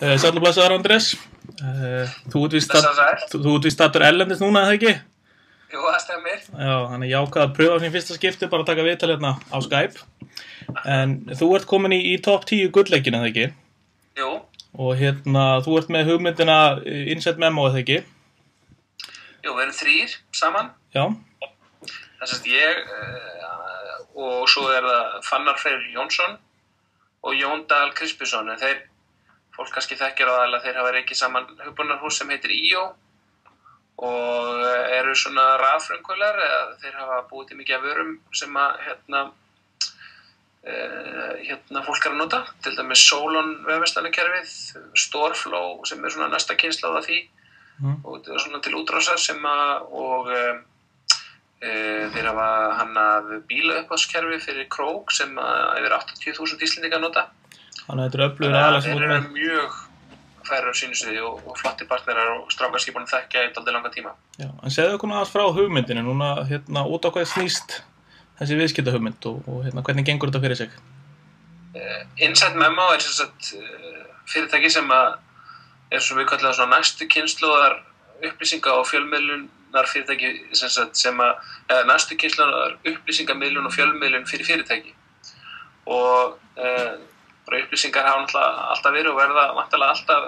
Sæll og blessaður Andrés. Þú ert víst stattur erlendis núna, eða ekki? Jú, það stemmir. Já, þannig ég ákvað að pröfa á sín fyrsta skipti bara að taka viðtal hérna á Skype. En þú ert komin í topp 10 gullleikina, eða ekki? Jú. Og hérna, þú ert með hugmyndina Inside Memo, eða ekki? Jú, við erum 3 saman. Já. Þess að ég og svo það Fannar Freyr Jónsson og Jón Dahl Krispusson. En fólk kannski þekkir aðalega þeir hafa reikið saman hugbúnaðarhús sem heitir IO og eru svona rafrumkvölar eða þeir hafa búið til mikið af vörum sem að fólk að nota, til dæmis Solon vefverslanakerfið, Storeflow sem er svona næsta kynslóð af því og það er svona til útrásar sem og þeir hafa hannað bílauppboðskerfi fyrir Krók sem yfir 80.000 Íslendingar nota. Þannig að þetta eru öflugir aðalega sem þeir eru mjög færir á sínu sviði og flotti partnerar og strákar sem ég búin að þekkja í dálítið langa tíma. Já, en segðu okkur aðeins frá hugmyndinu núna, út á hvað snýst þessi viðskiptahugmynd og hvernig gengur þetta fyrir sig? Inside Memo er sem sagt fyrirtæki sem er svo við kallað svona næstu kynslóðar upplýsinga og fjölmiðlunar fyrirtæki sem næstu kynslóðar upplýsingamiðlun og fjölmiðlun fyrir fyrirtæki og bara upplýsingar hafa náttúrulega alltaf verið og verða væntanlega alltaf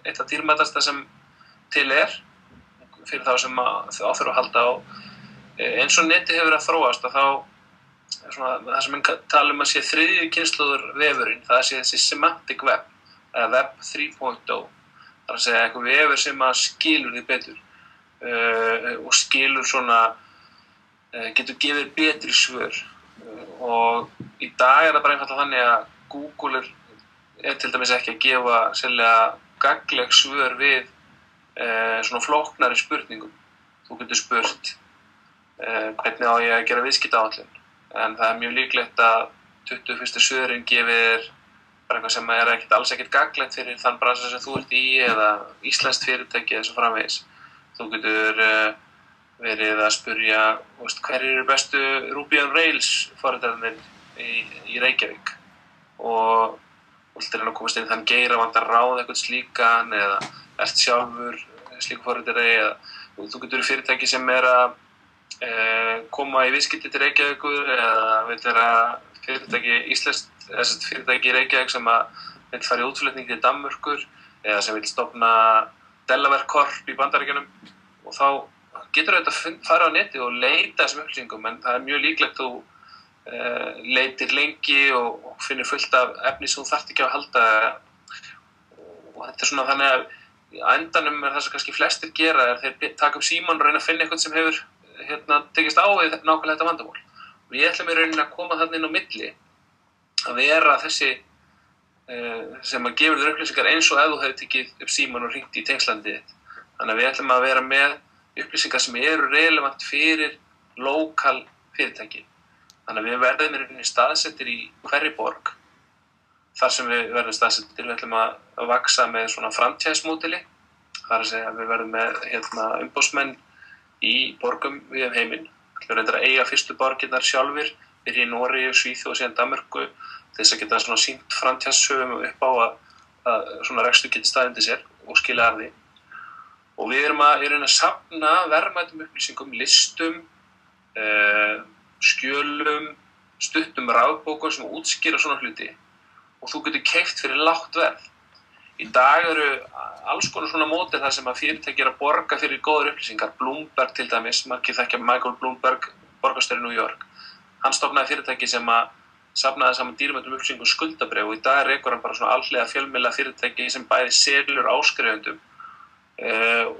eitt af dýrmætasta sem til fyrir þá sem þau þurfa að halda á. Eins og netið hefur verið að þróast og þá svona, það sem mann tala að sé þriðju kynslóður vefurinn, það sé þessi semantic web eða web 3.0. Það er að segja eitthvað vefur sem skilur því betur og skilur svona, getur gefið betri svör og í dag það bara einfaldlega þannig að Google er til dæmis ekki að gefa sérlega gagnleg svör við svona flóknari spurningum. Þú getur spurt hvernig á ég að gera viðskiptaáætlun en það er mjög líklegt að 21. svörin gefir bara eitthvað sem er alls ekkert gagnlegt fyrir þann bransa sem þú ert í eða íslenskt fyrirtæki eða svo framvegis. Þú getur verið að spurja hverjir eru bestu Ruby on Rails forritararnir í Reykjavík og viltu reyna að komast inn í þann geira vantar ráð eitthvað slíkan eða ert sjálfur slíku forritari eða þú getur fyrirtæki sem er að koma í viðskipti til Reykjavíkur eða vil vera fyrirtæki íslenskt fyrirtæki í Reykjavík sem vil fara í útflutning til Danmörkur eða sem vil stofna Delaware Corp í Bandaríkjunum og þá getur þetta fara á neti og leita þessum upplýsingum en það er mjög líklegt þú leitir lengi og finnir fullt af efni sem þú þarft ekki að halda og þetta er svona þannig að á endanum það sem kannski flestir gera þeir taka upp símann og reyna að finna eitthvað sem hefur tekist á við nákvæmlega þetta vandamál og ég ætla mér rauninni að koma þarna inn á milli að vera þessi sem að gefur þér upplýsingar eins og ef þú hefur tekið upp símann og hringt í tengslandið þitt þannig að við ætlum að vera með upplýsingar sem eru relevant fyrir lokal fyrirtæki. Þannig að við verðum í staðsettir í hverri borg þar sem við verðum staðsettir, við ætlum að vaksa með svona franchise-módeli þar að segja að við verðum með umboðsmenn í borgum við heiminn. Við reyndar að eiga fyrstu borgirnar sjálfir, byrja í Noregi, Svíþjóð og síðan Danmörku til þess að geta svona sýnt franchise-sögum upp á að svona rekstur geti staðið undir sér og skilja af því. Og við erum að safna verðmætum upplýsingum, listum, skjölum, stuttum rafbókum sem útskýra svona hluti og þú getur keypt fyrir lágt verð. Í dag eru alls konar svona módel þar sem að fyrirtæki að borga fyrir góðar upplýsingar. Bloomberg til dæmis, margir þekkja Michael Bloomberg, borgarstjóri í New York. Hann stofnaði fyrirtæki sem að safnaði saman dýrmætum upplýsingum skuldabréf og í dag rekur hann bara svona alhliða fjölmiðla fyrirtæki sem bæði selur áskrifendum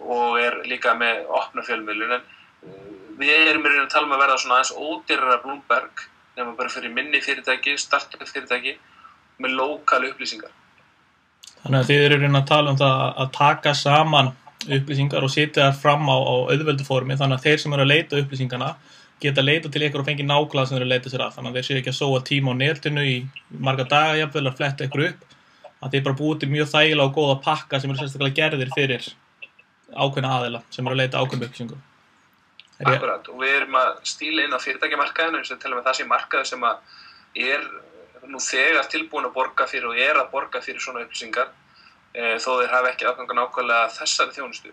og líka með opna fjölmiðlun. Við erum að tala að verða svona aðeins ódýrara Bloomberg nema bara fyrir minni fyrirtæki, startup fyrirtæki með lokal upplýsingar. Þannig að þið eru að tala það að taka saman upplýsingar og setja þær fram á auðveldu formi þannig að þeir sem eru að leita upplýsingarna geta leita til ykkur og fengi nákvæmlega sem þeir eru að leita sér að þannig að þeir séu ekki að sóa tíma á netinu í marga daga jafnvel að fletta ykkur upp að þeir bara búið til mjög þægilega og góða pakka sem eru sérstaklega gerðir fyrir ákveðna aðila sem eru að leita ákveðnum upplýsingum. Akkurat, og við erum að stíla inn á fyrirtækjamarkaðinu eins og til og með það sé markaður sem nú þegar tilbúin að borga fyrir og að borga fyrir svona upplýsingar þó þeir hafi ekki aðgang nákvæmlega þessari þjónustu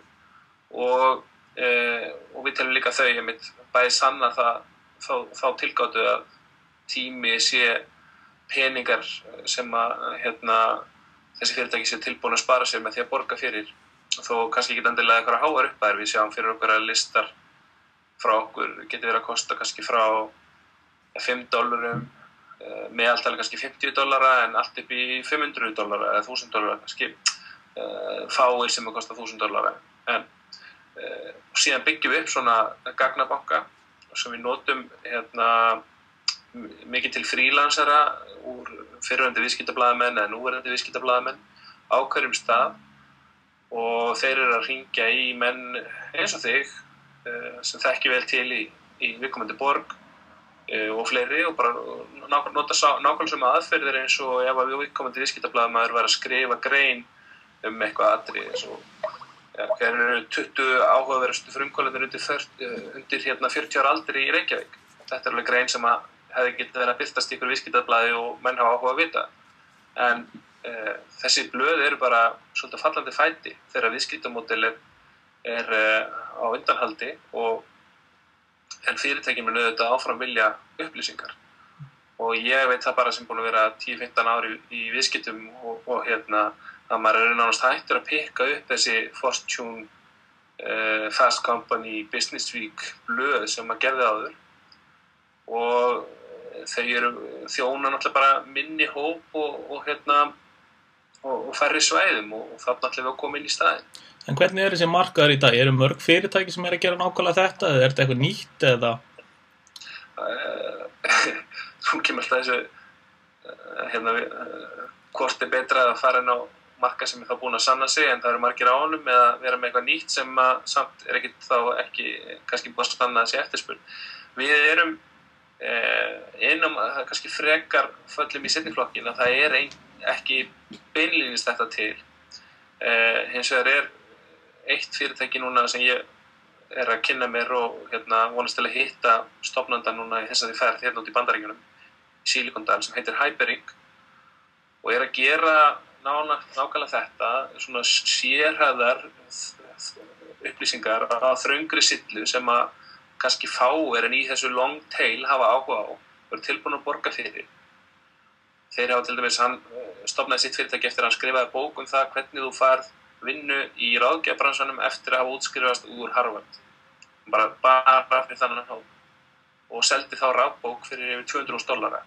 og við teljum líka þau einmitt bæði sanna þá tilgátu að tími sé peningar sem að þessi fyrirtæki sé tilbúin að spara sér með því að borga fyrir þó kannski ekki endilega eitthvað háar upphæðir. Við sjáum fyrir okkur að listar frá okkur getur verið að kosta kannski frá $5, meðaltali kannski $50 en allt upp í $500 eða $1000 kannski fáir sem að kosta $1000 en síðan byggjum við upp svona gagnabanka sem við notum mikið til frílansara úr fyrrverandi viðskiptablaðamenn eða núverandi viðskiptablaðamenn á hverjum stað og þeir eru að hringja í menn eins og þig sem þekki vel til í viðkomandi borg og fleiri og bara nota nákvæmlega sem aðferðir eins og ef að viðkomandi viðskiptablaðamaður væri að skrifa grein eitthvað atriði eins og hver eru 20 áhugaverðustu frumkvöldunir undir 40 ára aldri í Reykjavík. Þetta er alveg grein sem að hefði getið verið að birtast í ykkur viðskiptablaði og menn hafa áhuga að vita. En þessi blöð eru bara svolítið fallandi fæti þegar viðskiptamódel er á undanhaldi en fyrirtækin mun auðvitað áfram vilja upplýsingar. Og ég veit það bara sem búin að vera 10-15 ár í viðskiptum og að maður er nánast hættur að pikka upp þessi Fortune, Fast Company, Business Week blöð sem maður gerði áður og þau eru þjóna náttúrulega bara minni hóp og færri svæðum og það náttúrulega að koma inn í staðinn. En hvernig er þessi markaður í dag? Eru mörg fyrirtæki sem er að gera nákvæmlega þetta eða er þetta eitthvað nýtt eða? Nú kemur alltaf þessu hvort er betra að fara inn á marka sem er þá búin að sanna sig en það eru margir á honum eða vera með eitthvað nýtt sem samt er ekki kannski búin að stanna þessi eftirspurn. Við erum kannski frekar föllum í seinni flokkinn að það er ekki beinlínis þetta til. Hins vegar er eitt fyrirtæki núna sem ég er að kynna mér og vonast til að hitta stofnandann núna í þessari ferð út í Bandaríkjunum í Silicon Dal sem heitir Hyperink og er að gera nákvæmlega þetta, svona sérhæfðar upplýsingar á þröngri sillu sem að kannski fáir en í þessu long tail hafa áhuga á og eru tilbúin að borga fyrir. Þeir hafa til dæmis, hann stofnaði sitt fyrirtæki eftir að hann skrifaði bók það hvernig þú færð vinnu í ráðgjafabransanum eftir að hafa útskrifast úr Harvard. Bara fyrir þannig og seldi þá rafbók fyrir yfir $200,000.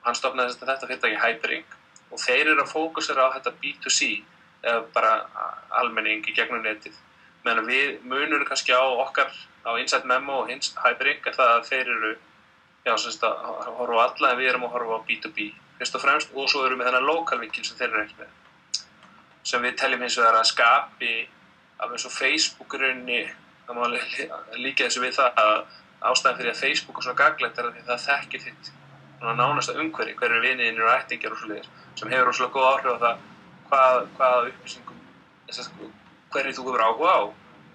Hann stofnaði þetta fyrirtæki Hyperink og þeir eru að fókusera á þetta B2C eða bara almenning í gegnum netið. Meðan við munum kannski á okkar á Insight Memo og Hyperink er það að þeir eru að horfa á alla en við erum að horfa á B2B fyrst og fremst og svo erum við þennan lokalvinkil sem þeir eru ekki með sem við teljum hins vegar að skapi af eins og Facebook-runni það má líka þessu við það að ástæðan fyrir að Facebook er svona gagnlegt er að það þekkir þitt nánasta umhverfi, hver eru viniðinir og ættingjar og svoleiðis sem hefur rosalega góð áhrif á það hvaða upplýsingum hverju þú hefur áhuga á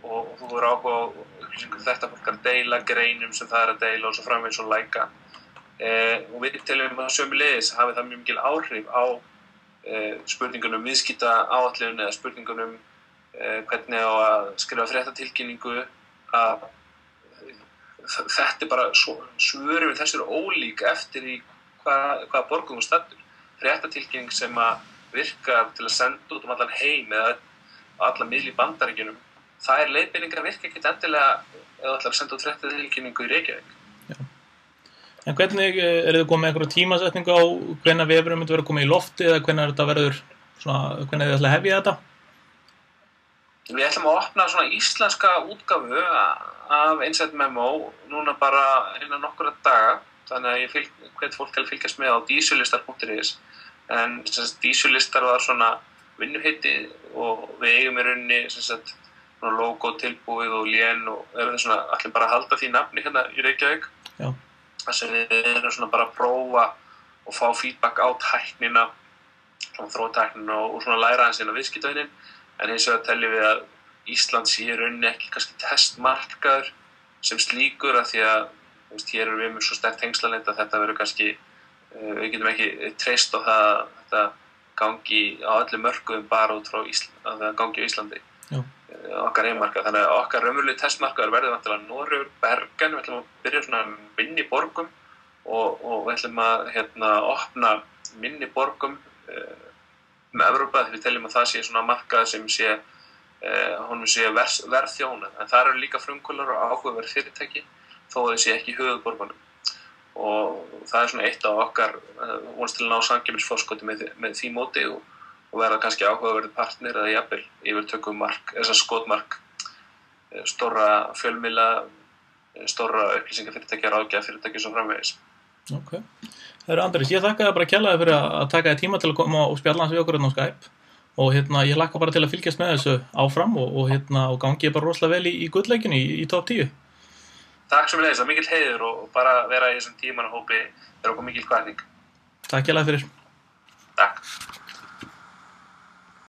og þú hefur áhuga á upplýsingum þetta fólk að deila, greinum sem það er að deila og svo framvegis og læka og við teljum að sömuleiðis hafi það mjög mikil áhrif á spurningunum viðskiptaáætlun eða spurningunum hvernig á að skrifa fréttatilkynningu að þetta er bara svörum við þessu eru ólík eftir í hvaða borgum þú stendur. Fréttatilkynning sem að virkar til að senda út allan heim eða alla miðla í Bandaríkjunum það leiðbeiningar virka ekkert endilega eða ætlar að senda út fréttatilkynningu í Reykjavík. Já. En hvernig eru þið komið með einhverja tímasetningu á hvenær vefurinn myndi vera að koma í lofti eða hvenær þetta verður hvenær þið ætla að hefja þetta? Við ætlum að opna svona íslenska útgáfu af Insight Memo núna bara innan nokkura daga þannig að ég hvet fólk til að fylgjast með á dísulistar.is en dísulistar var svona vinnuheiti og við eigum í rauninni logo tilbúið og lén og erum svona allir bara að halda því nafni hérna í Reykjavík. Já. Þess að við erum svona bara að prófa og fá feedback á tæknina þróa tæknina og svona læra hans inn á viðskiptavinin en hins vegar teljum við að Ísland sé í rauninni ekki kannski testmarkaður sem slíkur af því að hér erum við með svo sterkt tengslalend að þetta verður kannski við getum ekki treyst á það að þetta gangi á öllum mörkuðum bara út frá að það gangi á Íslandi. Já. Okkar heimmarkað. Þannig að okkar raunverulegi testmarkaður verður vantilega Noregur, Bergen, við ætlum að byrja svona minni borgum og við ætlum að opna minni borgum með Evrópa, því við teljum að það sé svona markað sem sé honum sé verðþjónað, en það eru líka frumkvöðlar og áhugaverð fyrirtæki þó að þau sé ekki í höfuðborgunum. Og það er svona eitt af okkar vonast til að ná samkeppnisforskoti með því móti og verða kannski áhugaverði partner eða jafnvel yfirtökumark, þessar skotmark stórra fjölmiðla, stórra upplýsingafyrirtækja, ráðgjafafyrirtækja og svo framvegis. Ok. Andrés, ég þakka þér bara kærlega fyrir að taka þér tíma til að koma og spjalla hans við okkur á Skype og ég hlakka bara til að fylgjast með þessu áfram og gangi bara rosalega vel í gullleikjunni í top 10. Takk sem leiðis, það er mikill heiður og bara vera í þessum tímanahópi er okkur mikill hvatning. Takk kærlega fyrir. Takk.